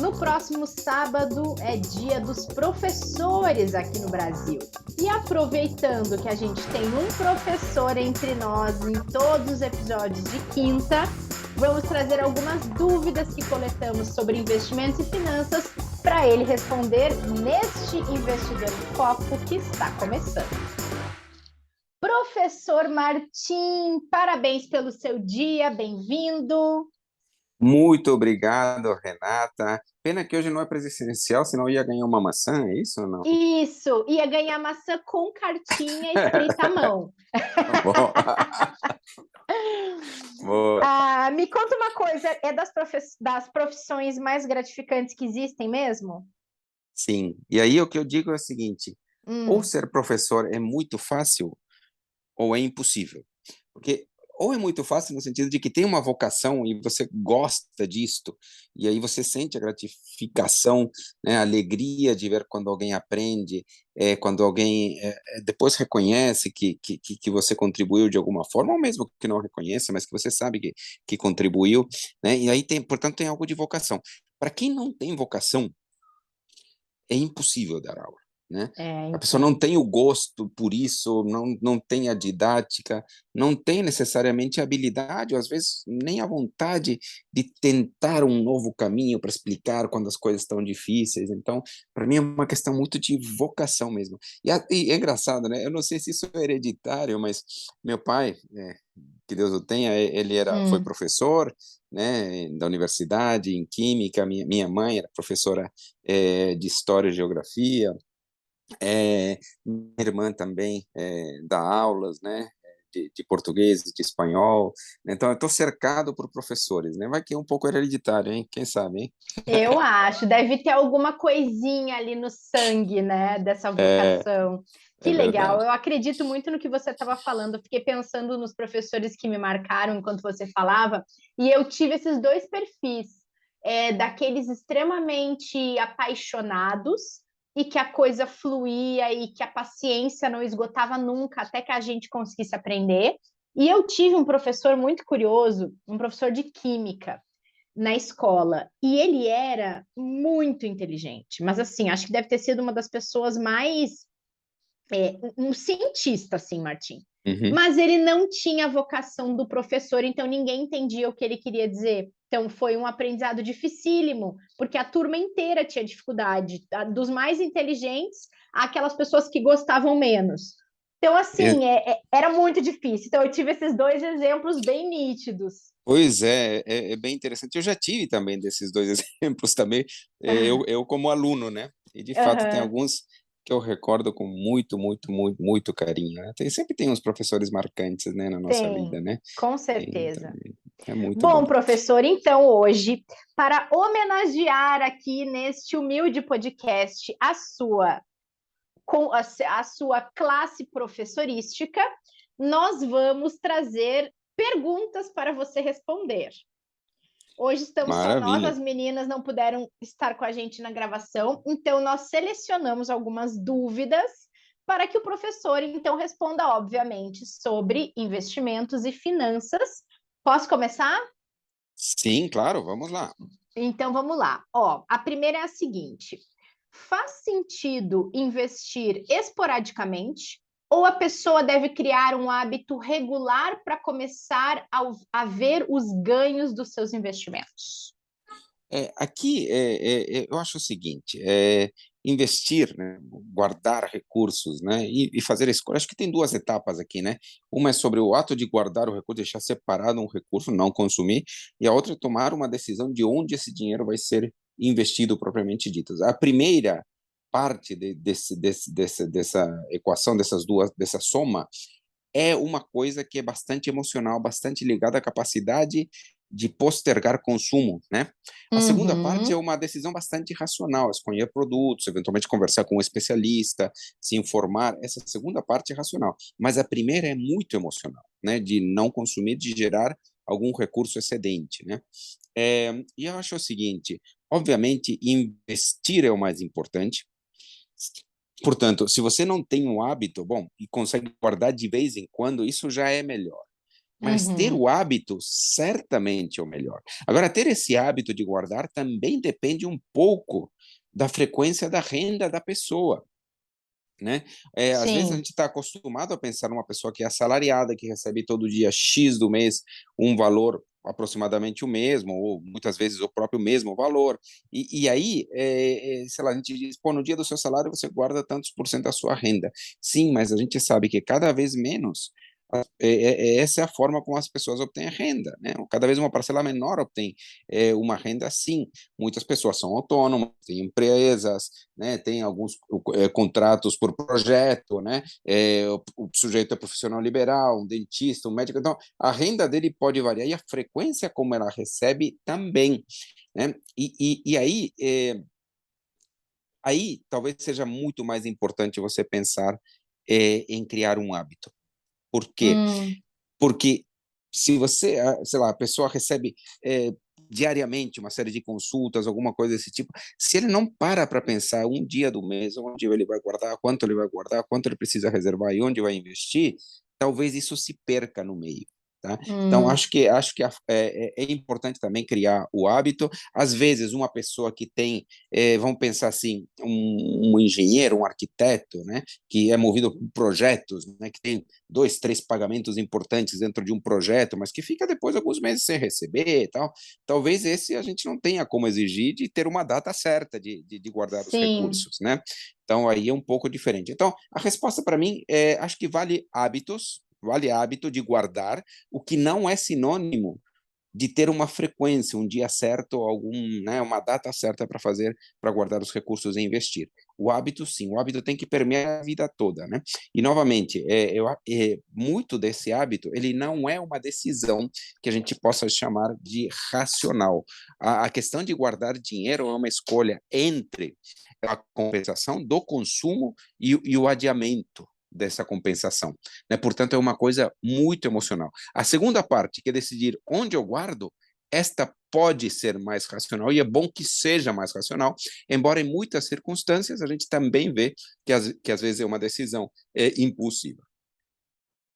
No próximo sábado é dia dos professores aqui no Brasil. E aproveitando que a gente tem um professor entre nós em todos os episódios de quinta, vamos trazer algumas dúvidas que coletamos sobre investimentos e finanças para ele responder neste Investidor em Foco que está começando. Professor Martim, parabéns pelo seu dia, bem-vindo. Muito obrigado, Renata. Pena que hoje não é presencial, senão eu ia ganhar uma maçã, é isso ou não? Isso, ia ganhar maçã com cartinha escrita à mão. Bom, boa. Me conta uma coisa, é das profissões mais gratificantes que existem mesmo? Sim. E aí o que eu digo é o seguinte: ou Hum, ser professor é muito fácil, ou é impossível. Porque ou é muito fácil no sentido de que tem uma vocação e você gosta disto, e aí você sente a gratificação, né, a alegria de ver quando alguém aprende, quando alguém depois reconhece que você contribuiu de alguma forma, ou mesmo que não reconheça, mas que você sabe que contribuiu, né, e aí tem, portanto, tem algo de vocação. Para quem não tem vocação, é impossível dar aula, né? A pessoa não entendo. tem o gosto por isso, não tem a didática, não tem necessariamente a habilidade, ou às vezes nem a vontade de tentar um novo caminho para explicar quando as coisas estão difíceis. Então, para mim é uma questão muito de vocação mesmo. E é engraçado, né? Eu não sei se isso é hereditário, mas meu pai, que Deus o tenha, foi Hum. professor, né, da universidade, em química. Minha mãe era professora de História e Geografia. Minha irmã também dá aulas, né, de português, de espanhol. Então, eu estou cercado por professores, né? Vai que é um pouco hereditário, hein? Quem sabe, hein? Eu acho, deve ter alguma coisinha ali no sangue, né, dessa É, vocação. é Que legal, verdade. eu acredito muito no que você estava falando. Eu fiquei pensando nos professores que me marcaram enquanto você falava, e eu tive esses dois perfis, daqueles extremamente apaixonados e que a coisa fluía e que a paciência não esgotava nunca até que a gente conseguisse aprender. E eu tive um professor muito curioso, um professor de química na escola. E ele era muito inteligente, mas assim, acho que deve ter sido uma das pessoas mais um cientista, assim, Martim. Uhum. Mas ele não tinha a vocação do professor, então ninguém entendia o que ele queria dizer. Então foi um aprendizado dificílimo, porque a turma inteira tinha dificuldade, dos mais inteligentes àquelas pessoas que gostavam menos. Então, E- assim, era muito difícil. Então, eu tive esses dois exemplos bem nítidos. Pois é bem interessante. Eu já tive também desses dois exemplos também, eu como aluno, né? E de fato tem Aham. alguns que eu recordo com muito, muito, muito, muito carinho, né? Sempre tem uns professores marcantes, né, na nossa vida, Tem, né? com Então, certeza. é muito Bom, bom. professor, então hoje, para homenagear aqui neste humilde podcast a sua classe professorística, nós vamos trazer perguntas para você responder. Hoje estamos só nós, Maravilha. as meninas não puderam estar com a gente na gravação, então nós selecionamos algumas dúvidas para que o professor então responda, obviamente, sobre investimentos e finanças. Posso começar? Sim, claro, vamos lá. Então vamos lá. Ó, a primeira é a seguinte: faz sentido investir esporadicamente ou a pessoa deve criar um hábito regular para começar a ver os ganhos dos seus investimentos? Aqui, eu acho o seguinte, investir, né, guardar recursos, né, e fazer escolha. Acho que tem duas etapas aqui, né? Uma é sobre o ato de guardar o recurso, deixar separado um recurso, não consumir, e a outra é tomar uma decisão de onde esse dinheiro vai ser investido propriamente dito. A primeira parte dessa equação, dessa soma, é uma coisa que é bastante emocional, bastante ligada à capacidade de postergar consumo, né? A segunda parte é Uhum. uma decisão bastante racional, escolher produtos, eventualmente conversar com um especialista, se informar. Essa segunda parte é racional, mas a primeira é muito emocional, né? De não consumir, de gerar algum recurso excedente, né? E eu acho o seguinte, obviamente, investir é o mais importante. Portanto, se você não tem um hábito, bom, e consegue guardar de vez em quando, isso já é melhor. mas ter Uhum. o hábito certamente é o melhor. Agora, ter esse hábito de guardar também depende um pouco da frequência da renda da pessoa, né? Às vezes a Sim. gente está acostumado a pensar numa pessoa que é assalariada, que recebe todo dia X do mês um valor aproximadamente o mesmo, ou muitas vezes o próprio mesmo valor, e aí, sei lá, a gente diz, pô, no dia do seu salário você guarda tantos por cento da sua renda. Sim, mas a gente sabe que cada vez menos essa é a forma como as pessoas obtêm renda, né? Cada vez uma parcela menor obtém uma renda, sim. Muitas pessoas são autônomas, têm empresas, né? Tem alguns contratos por projeto, né? O sujeito é profissional liberal, um dentista, um médico, então a renda dele pode variar e a frequência como ela recebe também, né? E aí, aí talvez seja muito mais importante você pensar em criar um hábito. Por quê? Hum, Porque se você, sei lá, a pessoa recebe diariamente uma série de consultas, alguma coisa desse tipo, se ele não para pensar um dia do mês, onde ele vai guardar, quanto ele vai guardar, quanto ele precisa reservar e onde vai investir, talvez isso se perca no meio. Tá? Então, hum, acho que é importante também criar o hábito. Às vezes, uma pessoa que tem, vamos pensar assim, um engenheiro, um arquiteto, né, que é movido por projetos, né, que tem 2, 3 pagamentos importantes dentro de um projeto, mas que fica depois alguns meses sem receber e tal. Talvez esse a gente não tenha como exigir de ter uma data certa de guardar os sim. recursos, né? Então aí é um pouco diferente. Então a resposta para mim acho que vale hábito de guardar, o que não é sinônimo de ter uma frequência, um dia certo, né, uma data certa para fazer, para guardar os recursos e investir. O hábito, sim, o hábito tem que permear a vida toda, né? E novamente, muito desse hábito, ele não é uma decisão que a gente possa chamar de racional. A questão de guardar dinheiro é uma escolha entre a compensação do consumo e o adiamento dessa compensação, né? Portanto, é uma coisa muito emocional. A segunda parte, que é decidir onde eu guardo, esta pode ser mais racional e é bom que seja mais racional, embora em muitas circunstâncias a gente também vê que às vezes é uma decisão impulsiva.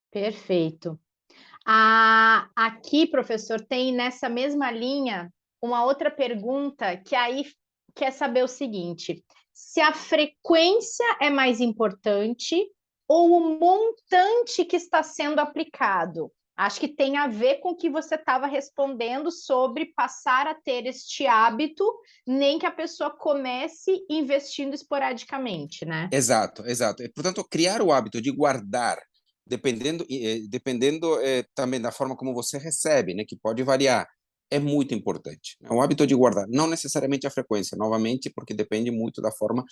Perfeito. Aqui, professor, tem nessa mesma linha uma outra pergunta que aí quer saber o seguinte: se a frequência é mais importante ou o montante que está sendo aplicado? Acho que tem a ver com o que você estava respondendo sobre passar a ter este hábito, nem que a pessoa comece investindo esporadicamente, né? Exato, exato. E, portanto, criar o hábito de guardar, dependendo também da forma como você recebe, né, que pode variar, é muito importante. O hábito de guardar, não necessariamente a frequência, novamente, porque depende muito da forma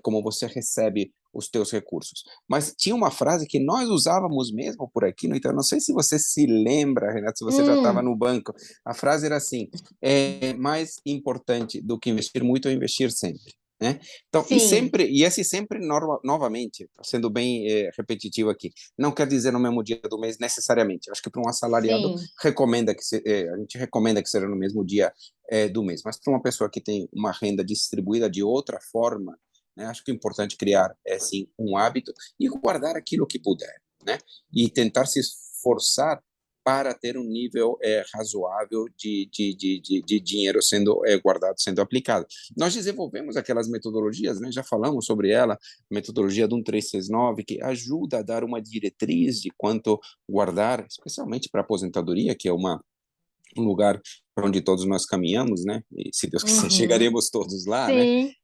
como você recebe os teus recursos. Mas tinha uma frase que nós usávamos mesmo por aqui, então não sei se você se lembra, Renato, se você já estava Hum, no banco. A frase era assim: é mais importante do que investir muito é investir sempre. Né? Então, sim, e esse sempre, novamente, sendo bem repetitivo aqui, não quer dizer no mesmo dia do mês necessariamente. Acho que para um assalariado sim. a gente recomenda que seja no mesmo dia do mês, mas para uma pessoa que tem uma renda distribuída de outra forma, né, acho que é importante criar, sim, um hábito e guardar aquilo que puder, né? E tentar se esforçar para ter um nível razoável de dinheiro sendo guardado, sendo aplicado. Nós desenvolvemos aquelas metodologias, né? Já falamos sobre ela, a metodologia do 1369, que ajuda a dar uma diretriz de quanto guardar, especialmente para a aposentadoria, que é um lugar para onde todos nós caminhamos, né? E se Deus quiser, Uhum. chegaremos todos lá, né? Sim,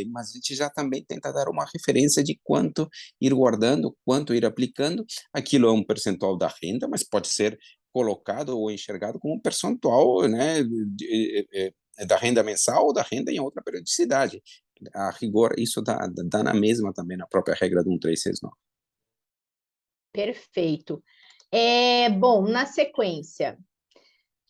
Mas a gente já também tenta dar uma referência de quanto ir guardando, quanto ir aplicando. Aquilo é um percentual da renda, mas pode ser colocado ou enxergado como um percentual, né, da renda mensal ou da renda em outra periodicidade. A rigor, isso dá na mesma também na própria regra do 1369. perfeito. Bom, na sequência,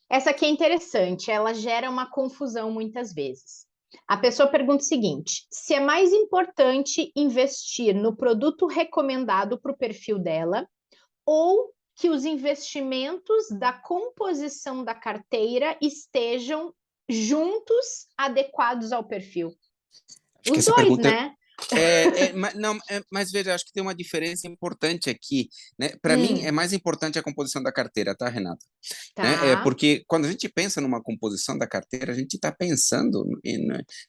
essa aqui é interessante, ela gera uma confusão muitas vezes. A pessoa pergunta o seguinte: se é mais importante investir no produto recomendado para o perfil dela ou que os investimentos da composição da carteira estejam juntos, adequados ao perfil? Acho que Os essa dois, pergunta né? Não, mas veja, acho que tem uma diferença importante aqui, né? Para mim, é Hum, mais importante a composição da carteira, tá, Renata? Né? tá. Porque quando a gente pensa numa composição da carteira, a gente está pensando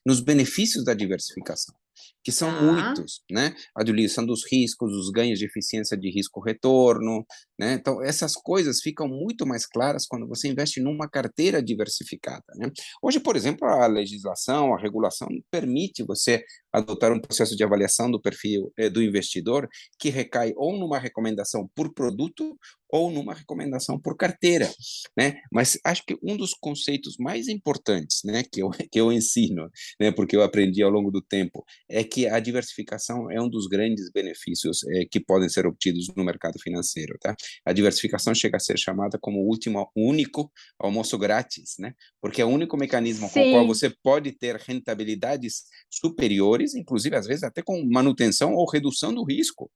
nos benefícios da diversificação, que são Tá. muitos, né? A diluição dos riscos, os ganhos de eficiência de risco-retorno, né? Então, essas coisas ficam muito mais claras quando você investe numa carteira diversificada, né? Hoje, por exemplo, a legislação, a regulação permite você adotar um processo de avaliação do perfil do investidor que recai ou numa recomendação por produto ou numa recomendação por carteira, né? Mas acho que um dos conceitos mais importantes, né, que eu ensino, né, porque eu aprendi ao longo do tempo, é que a diversificação é um dos grandes benefícios que podem ser obtidos no mercado financeiro, tá? A diversificação chega a ser chamada como o último, único almoço grátis, né? Porque é o único mecanismo com o qual Sim. você pode ter rentabilidades superiores, inclusive às vezes até com manutenção ou redução do risco,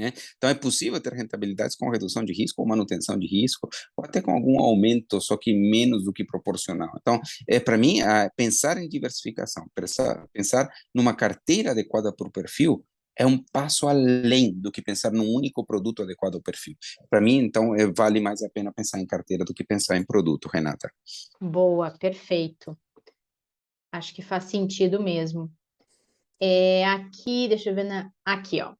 né? Então, é possível ter rentabilidades com redução de risco ou manutenção de risco, ou até com algum aumento, só que menos do que proporcional. Então, para mim, pensar em diversificação, pensar numa carteira adequada para o perfil, é um passo além do que pensar num único produto adequado ao perfil. Para mim, então, vale mais a pena pensar em carteira do que pensar em produto, Renata. Boa, perfeito. Acho que faz sentido mesmo. Aqui, deixa eu ver aqui, ó.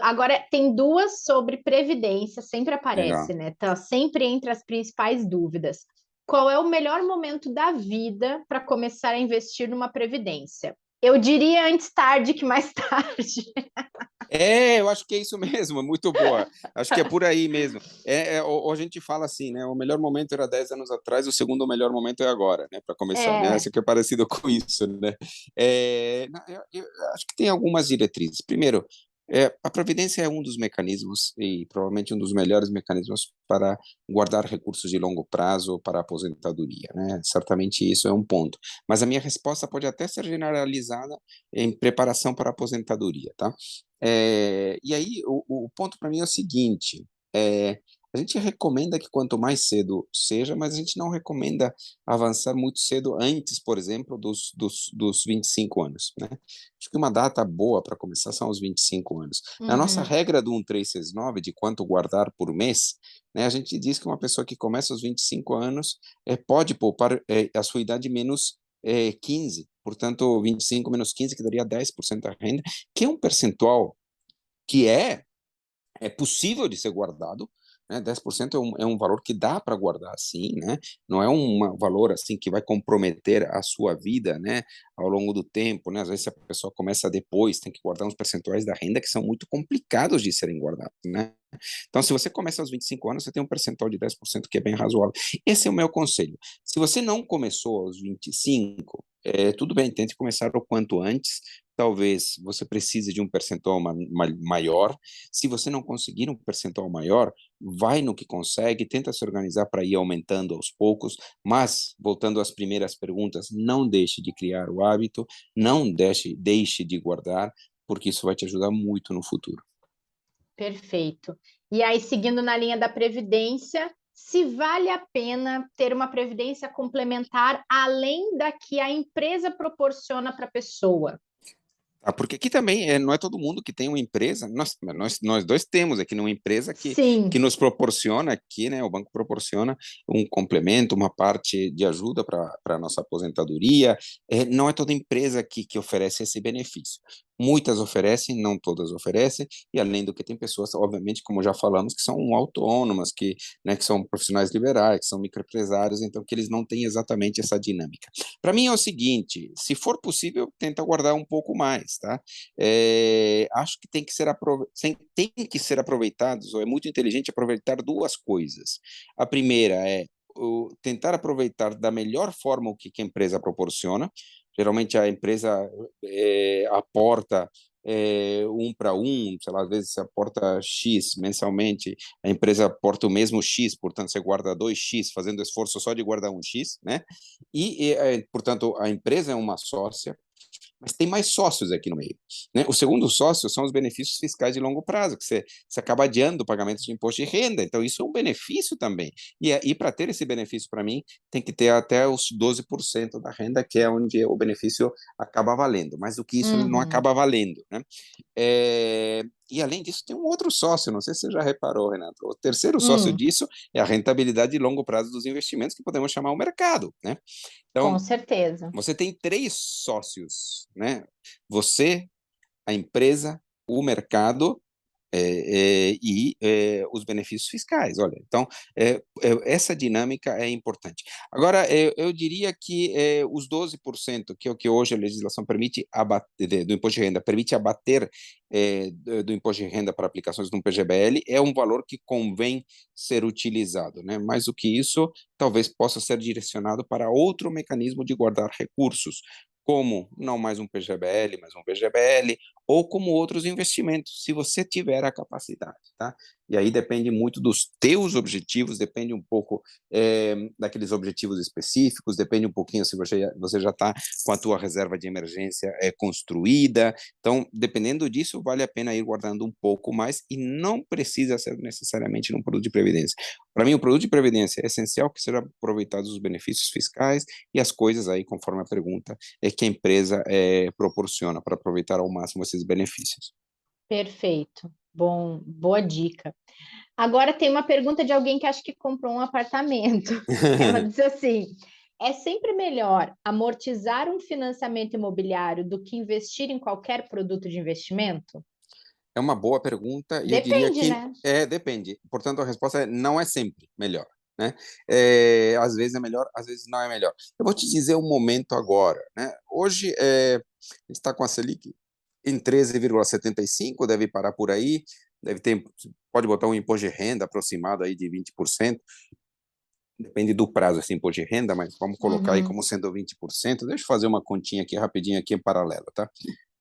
Agora tem duas sobre previdência, sempre aparece, Legal. né? Tá sempre entre as principais dúvidas. Qual é o melhor momento da vida para começar a investir numa previdência? Eu diria antes tarde que mais tarde. Eu acho que é isso mesmo, muito boa. Acho que é por aí mesmo. Ou a gente fala assim, né? O melhor momento era 10 anos atrás, o segundo melhor momento é agora, né? Para começar, né? É, Acho que é parecido com isso, né? Eu acho que tem algumas diretrizes. Primeiro, a Previdência é um dos mecanismos, e provavelmente um dos melhores mecanismos para guardar recursos de longo prazo para a aposentadoria, né? Certamente isso é um ponto. Mas a minha resposta pode até ser generalizada em preparação para a aposentadoria, tá? E aí, o ponto para mim é o seguinte: a gente recomenda que quanto mais cedo seja, mas a gente não recomenda avançar muito cedo antes, por exemplo, dos 25 anos, né? Acho que uma data boa para começar são os 25 anos. Na nossa uhum, regra do 1369, de quanto guardar por mês, né, a gente diz que uma pessoa que começa aos 25 anos pode poupar a sua idade menos 15, portanto, 25 menos 15, que daria 10% da renda, que é um percentual que é possível de ser guardado, né? 10% é um valor que dá para guardar sim, né? Não é um valor assim que vai comprometer a sua vida, né? Ao longo do tempo, né? Às vezes a pessoa começa depois, tem que guardar uns percentuais da renda que são muito complicados de serem guardados, né? Então, se você começa aos 25 anos, você tem um percentual de 10% que é bem razoável. Esse é o meu conselho. Se você não começou aos 25, tudo bem, tente começar o quanto antes. Talvez você precise de um percentual maior. Se você não conseguir um percentual maior, vai no que consegue, tenta se organizar para ir aumentando aos poucos, mas, voltando às primeiras perguntas, não deixe de criar o hábito, não deixe de guardar, porque isso vai te ajudar muito no futuro. perfeito. E aí, seguindo na linha da previdência, se vale a pena ter uma previdência complementar além da que a empresa proporciona para a pessoa? Porque aqui também não é todo mundo que tem uma empresa, nós dois temos aqui uma empresa que Sim, nos proporciona aqui, né, o banco proporciona um complemento, uma parte de ajuda para a nossa aposentadoria. Não é toda empresa que oferece esse benefício. Muitas oferecem, não todas oferecem, e além do que tem pessoas, obviamente, como já falamos, que são autônomas, né, que são profissionais liberais, que são microempresários, então que eles não têm exatamente essa dinâmica. Para mim é o seguinte, se for possível, tenta guardar um pouco mais, tá? Acho que tem que ser aproveitados, ou é muito inteligente aproveitar duas coisas. A primeira é tentar aproveitar da melhor forma o que a empresa proporciona. Geralmente a empresa aporta um para um, sei lá, às vezes você aporta X mensalmente, a empresa aporta o mesmo X, portanto você guarda 2X, fazendo esforço só de guardar um X, né? Portanto, a empresa é uma sócia, mas tem mais sócios aqui no meio, né? O segundo sócio são os benefícios fiscais de longo prazo, que você acaba adiando o pagamento de imposto de renda, então isso é um benefício também. E para ter esse benefício, para mim, tem que ter até os 12% da renda, que é onde o benefício acaba valendo, mas do que isso não Uhum. acaba valendo, né? E além disso, tem um outro sócio, não sei se você já reparou, Renato. O terceiro sócio Hum, disso é a rentabilidade de longo prazo dos investimentos, que podemos chamar o mercado, né? com Então, certeza. você tem três sócios, né? Você, a empresa, o mercado os benefícios fiscais. Olha, então essa dinâmica é importante. Agora, eu diria que os 12%, que é o que hoje a legislação permite abater, do imposto de renda, permite abater do imposto de renda para aplicações no PGBL, é um valor que convém ser utilizado, né? Mais do que isso, talvez possa ser direcionado para outro mecanismo de guardar recursos, como não mais um PGBL, mas um VGBL, ou como outros investimentos, se você tiver a capacidade, tá? E aí depende muito dos teus objetivos, depende um pouco daqueles objetivos específicos, depende um pouquinho se você já está com a tua reserva de emergência construída. Então, dependendo disso, vale a pena ir guardando um pouco mais e não precisa ser necessariamente num produto de previdência. Para mim, o produto de previdência é essencial que sejam aproveitados os benefícios fiscais e as coisas aí, conforme a pergunta, que a empresa proporciona para aproveitar ao máximo esses benefícios. Perfeito. Bom, boa dica. Agora tem uma pergunta de alguém que acho que comprou um apartamento. Ela diz assim: é sempre melhor amortizar um financiamento imobiliário do que investir em qualquer produto de investimento? É uma boa pergunta e eu diria Depende, que né? depende. Portanto, a resposta não é sempre melhor, né? Às vezes é melhor, às vezes não é melhor. Eu vou te dizer um momento agora, né? Hoje está com a Selic em 13,75, deve parar por aí, deve ter, pode botar um imposto de renda aproximado aí de 20%, depende do prazo esse imposto de renda, mas vamos colocar aí Uhum. como sendo 20%. Deixa eu fazer uma continha aqui rapidinho aqui em paralelo, tá?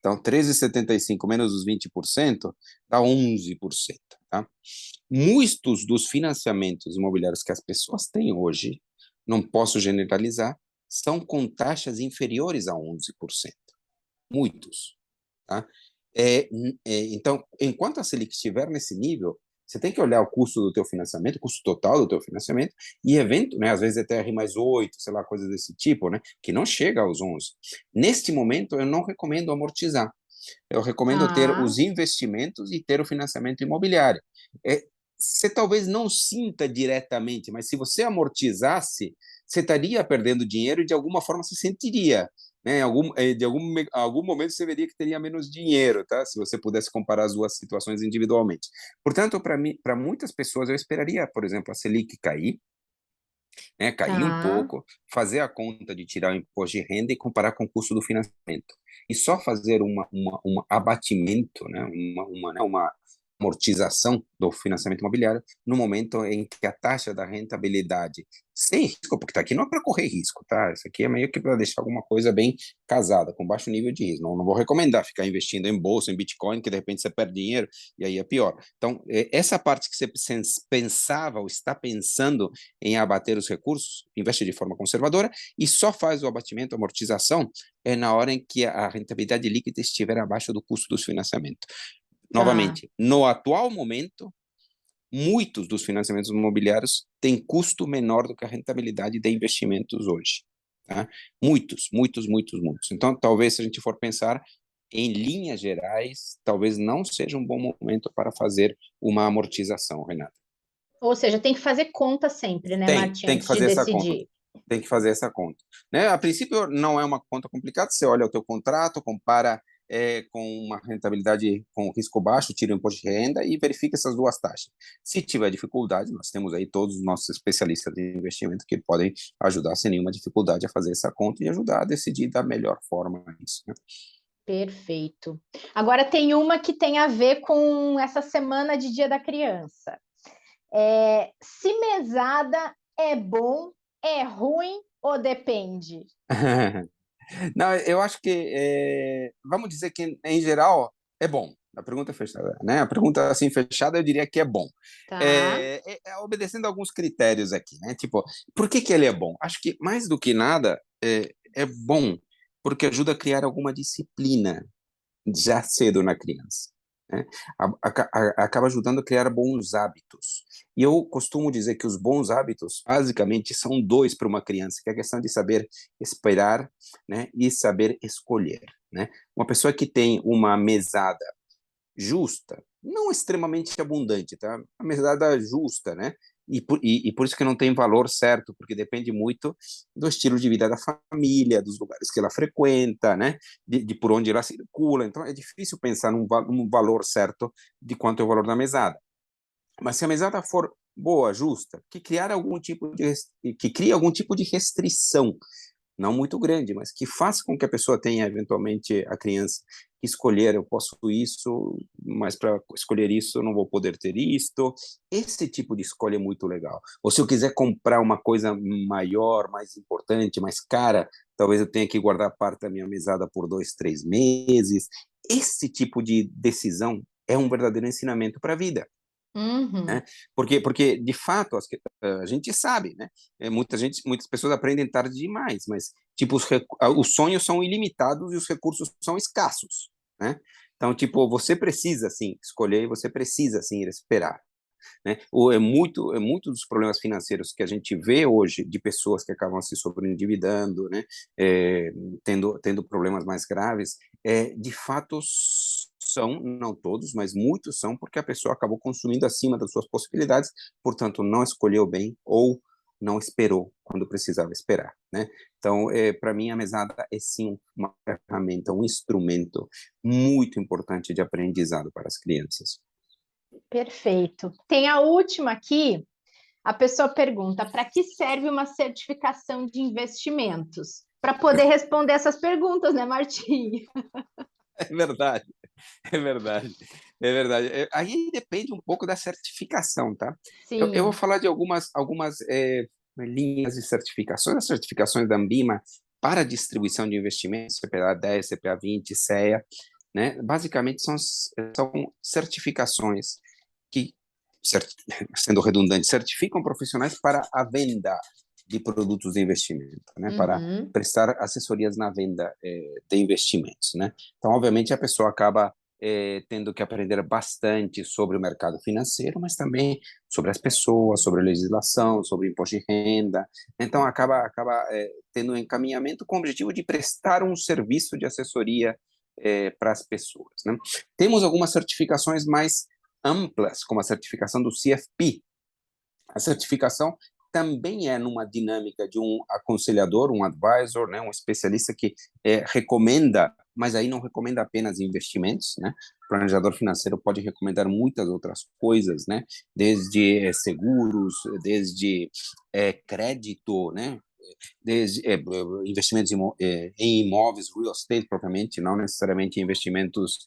Então, 13,75 menos os 20% dá 11%, tá? Muitos dos financiamentos imobiliários que as pessoas têm hoje, não posso generalizar, são com taxas inferiores a 11%. Muitos, tá? Então, enquanto a Selic estiver nesse nível, você tem que olhar o custo do teu financiamento, o custo total do teu financiamento, e evento, né, às vezes até R mais 8, sei lá, coisas desse tipo, né, que não chega aos 11. Neste momento, eu não recomendo amortizar. Eu recomendo ter Tá, os investimentos e ter o financiamento imobiliário. Você talvez não sinta diretamente, mas se você amortizasse, você estaria perdendo dinheiro e de alguma forma se sentiria, né? Algum momento você veria que teria menos dinheiro, tá? Se você pudesse comparar as duas situações individualmente. Portanto, para mim, para muitas pessoas, eu esperaria, por exemplo, a Selic cair, né, cair um tá, pouco, fazer a conta de tirar o imposto de renda e comparar com o custo do financiamento. E só fazer uma abatimento, né, uma amortização do financiamento imobiliário no momento em que a taxa da rentabilidade, sem risco, porque tá aqui não é para correr risco, tá? Isso aqui é meio que para deixar alguma coisa bem casada, com baixo nível de risco. Não vou recomendar ficar investindo em bolsa, em Bitcoin, que de repente você perde dinheiro e aí é pior. Então, essa parte que você pensava ou está pensando em abater os recursos, investe de forma conservadora e só faz o abatimento, a amortização, na hora em que a rentabilidade líquida estiver abaixo do custo dos financiamentos. tá. Novamente, no atual momento, muitos dos financiamentos imobiliários têm custo menor do que a rentabilidade de investimentos hoje. Tá? Muitos, muitos, muitos, muitos. Então, talvez se a gente for pensar em linhas gerais, talvez não seja um bom momento para fazer uma amortização, Renato. Ou seja, tem que fazer conta sempre, né, Martim, Tem que antes de fazer essa conta. decidir. Tem que fazer essa conta. Né? A princípio, não é uma conta complicada, você olha o teu contrato, compara com uma rentabilidade com risco baixo, tira o imposto de renda e verifica essas duas taxas. Se tiver dificuldade, nós temos aí todos os nossos especialistas de investimento que podem ajudar sem nenhuma dificuldade a fazer essa conta e ajudar a decidir da melhor forma isso. Né? Perfeito. Agora tem uma que tem a ver com essa semana de Dia da Criança. Se mesada é bom, é ruim ou depende? Não, eu acho que, vamos dizer que, em geral, é bom. A pergunta é fechada, né? A pergunta assim fechada, eu diria que é bom. Tá. Obedecendo alguns critérios aqui, né? Tipo, por que que ele é bom? Acho que mais do que nada é bom porque ajuda a criar alguma disciplina já cedo na criança, né? Acaba ajudando a criar bons hábitos. E eu costumo dizer que os bons hábitos, basicamente, são dois para uma criança, que é a questão de saber esperar, né, e saber escolher, né? Uma pessoa que tem uma mesada justa, não extremamente abundante, tá? A mesada justa, né? E por isso que não tem valor certo, porque depende muito do estilo de vida da família, dos lugares que ela frequenta, né? De por onde ela circula. Então, é difícil pensar num valor certo de quanto é o valor da mesada. Mas se a mesada for boa, justa, que cria algum tipo de restrição, não muito grande, mas que faça com que a pessoa tenha, eventualmente, a criança, que escolher, eu posso isso, mas para escolher isso eu não vou poder ter isto. Esse tipo de escolha é muito legal. Ou se eu quiser comprar uma coisa maior, mais importante, mais cara, talvez eu tenha que guardar parte da minha mesada por 2, 3 meses. Esse tipo de decisão é um verdadeiro ensinamento para a vida, né? Uhum. Porque de fato, a gente sabe, né? Muitas pessoas aprendem tarde demais, mas tipo os sonhos são ilimitados e os recursos são escassos, né? Então, tipo, você precisa sim escolher, você precisa sim esperar, né? É muito dos problemas financeiros que a gente vê hoje de pessoas que acabam se sobreendividando, né? É, tendo problemas mais graves, de fato são, não todos, mas muitos são porque a pessoa acabou consumindo acima das suas possibilidades, portanto não escolheu bem ou não esperou quando precisava esperar, né? Então, para mim, a mesada é sim uma ferramenta, um instrumento muito importante de aprendizado para as crianças. Perfeito. Tem a última aqui. A pessoa pergunta: para que serve uma certificação de investimentos? Para poder responder essas perguntas, né, Martim? É verdade. É verdade, é verdade. Aí depende um pouco da certificação, tá? Eu vou Sim. falar de algumas linhas de certificações. As certificações da Ambima para distribuição de investimentos, CPA 10, CPA 20, CEA, né? Basicamente são certificações que, sendo redundante, certificam profissionais para a venda de produtos de investimento, né? Para Uhum. prestar assessorias na venda de investimentos, né? Então, obviamente, a pessoa acaba tendo que aprender bastante sobre o mercado financeiro, mas também sobre as pessoas, sobre a legislação, sobre o imposto de renda. Então, acaba tendo um encaminhamento com o objetivo de prestar um serviço de assessoria para as pessoas, né? Temos algumas certificações mais amplas, como a certificação do CFP. A certificação também é numa dinâmica de um aconselhador, um advisor, né, um especialista que recomenda, mas aí não recomenda apenas investimentos, né? O planejador financeiro pode recomendar muitas outras coisas, né? Desde seguros, desde crédito, né? Desde investimentos em imóveis, real estate propriamente, não necessariamente investimentos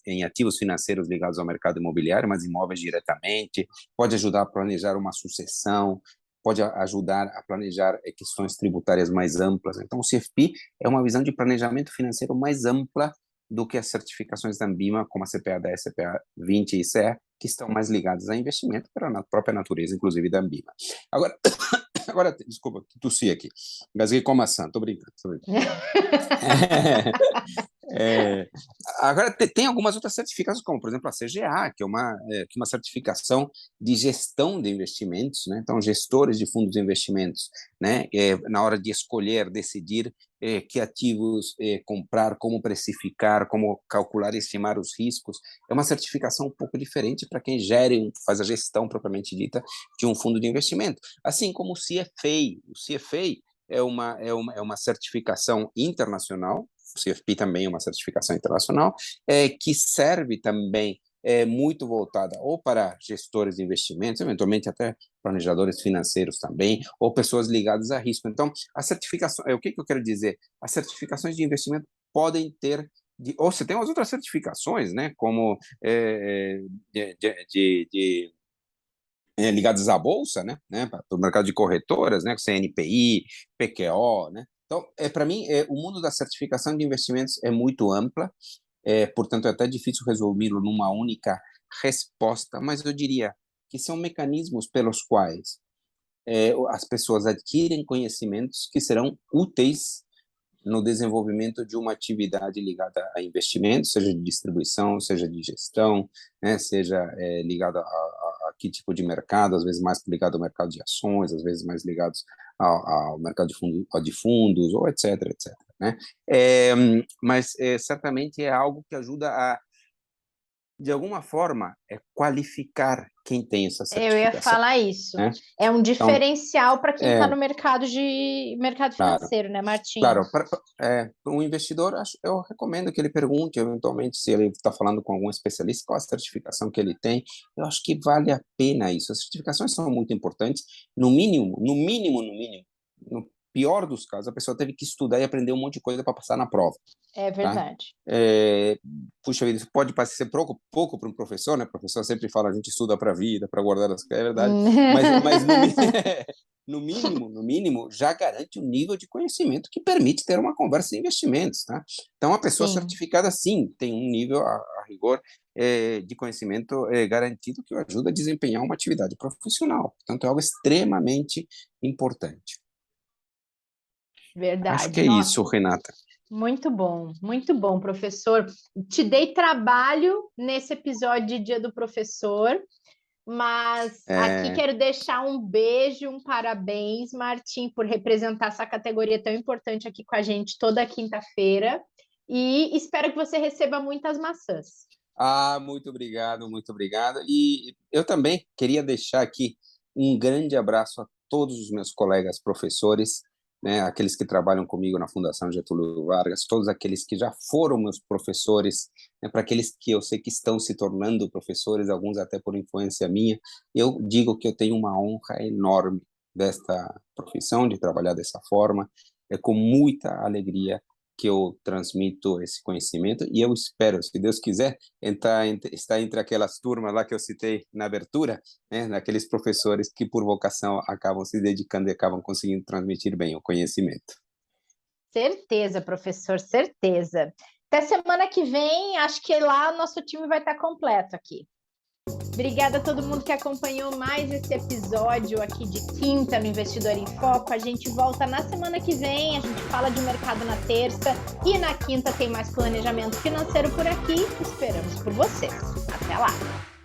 em ativos financeiros ligados ao mercado imobiliário, mas imóveis diretamente, pode ajudar a planejar uma sucessão, pode ajudar a planejar questões tributárias mais amplas. Então, o CFP é uma visão de planejamento financeiro mais ampla do que as certificações da Ambima, como a CPA 10, CPA 20 e CE, que estão mais ligadas a investimento pela própria natureza, inclusive da Ambima. Agora, agora, desculpa, tossi aqui. Engasguei com a maçã, tô brincando. Tô brincando. É, agora, tem algumas outras certificações, como, por exemplo, a CGA, que é uma certificação de gestão de investimentos, né? Então, gestores de fundos de investimentos, né? Na hora de escolher, decidir que ativos comprar, como precificar, como calcular e estimar os riscos, é uma certificação um pouco diferente para quem faz a gestão propriamente dita de um fundo de investimento. Assim como o CFA. O CFA é uma certificação internacional, o CFP também é uma certificação internacional, que serve também muito voltada ou para gestores de investimentos, eventualmente até planejadores financeiros também, ou pessoas ligadas a risco. Então, a certificação, o que eu quero dizer? As certificações de investimento podem ter ou você tem umas outras certificações, né, como ligadas à bolsa, né, para o mercado de corretoras, né, CNPI, PQO, né. Então, para mim, o mundo da certificação de investimentos é muito ampla, portanto, é até difícil resumi-lo numa única resposta, mas eu diria que são mecanismos pelos quais as pessoas adquirem conhecimentos que serão úteis no desenvolvimento de uma atividade ligada a investimentos, seja de distribuição, seja de gestão, né, seja ligada a que tipo de mercado, às vezes mais ligado ao mercado de ações, às vezes mais ligados ao mercado de fundos, ou etc, etc, né? Mas certamente é algo que ajuda a, de alguma forma, qualificar quem tem essa Eu ia certificação, falar isso. né? É um Então, diferencial para quem está é, no mercado claro, financeiro, né, Martim? claro, para um investidor, eu recomendo que ele pergunte, eventualmente, se ele está falando com algum especialista, qual a certificação que ele tem. Eu acho que vale a pena isso. As certificações são muito importantes. No mínimo, no mínimo, no mínimo, no pior dos casos, a pessoa teve que estudar e aprender um monte de coisa para passar na prova, É tá? verdade. Puxa vida, isso pode parecer pouco para um professor, né? O professor sempre fala, a gente estuda para a vida, para guardar as coisas, é verdade, mas no mínimo, já garante um nível de conhecimento que permite ter uma conversa de investimentos, tá? Então, a pessoa Sim. certificada, sim, tem um nível, a rigor, de conhecimento garantido que o ajuda a desempenhar uma atividade profissional. Portanto, é algo extremamente importante. Acho que Verdade. é isso, Nossa, Renata. muito bom, professor. Te dei trabalho nesse episódio de Dia do Professor, mas aqui É, quero deixar um beijo, um parabéns, Martim, por representar essa categoria tão importante aqui com a gente toda quinta-feira. E espero que você receba muitas maçãs. muito obrigado, muito obrigado. E eu também queria deixar aqui um grande abraço a todos os meus colegas professores, né, aqueles que trabalham comigo na Fundação Getúlio Vargas, todos aqueles que já foram meus professores, né, para aqueles que eu sei que estão se tornando professores, alguns até por influência minha, eu digo que eu tenho uma honra enorme desta profissão, de trabalhar dessa forma, com muita alegria que eu transmito esse conhecimento e eu espero, se Deus quiser, estar entre aquelas turmas lá que eu citei na abertura, né, naqueles professores que por vocação acabam se dedicando e acabam conseguindo transmitir bem o conhecimento. Certeza, professor, certeza. Até semana que vem, acho que lá o nosso time vai estar completo aqui. Obrigada a todo mundo que acompanhou mais esse episódio aqui de quinta no Investidor em Foco. A gente volta na semana que vem, a gente fala de mercado na terça e na quinta tem mais planejamento financeiro por aqui. Esperamos por vocês. Até lá!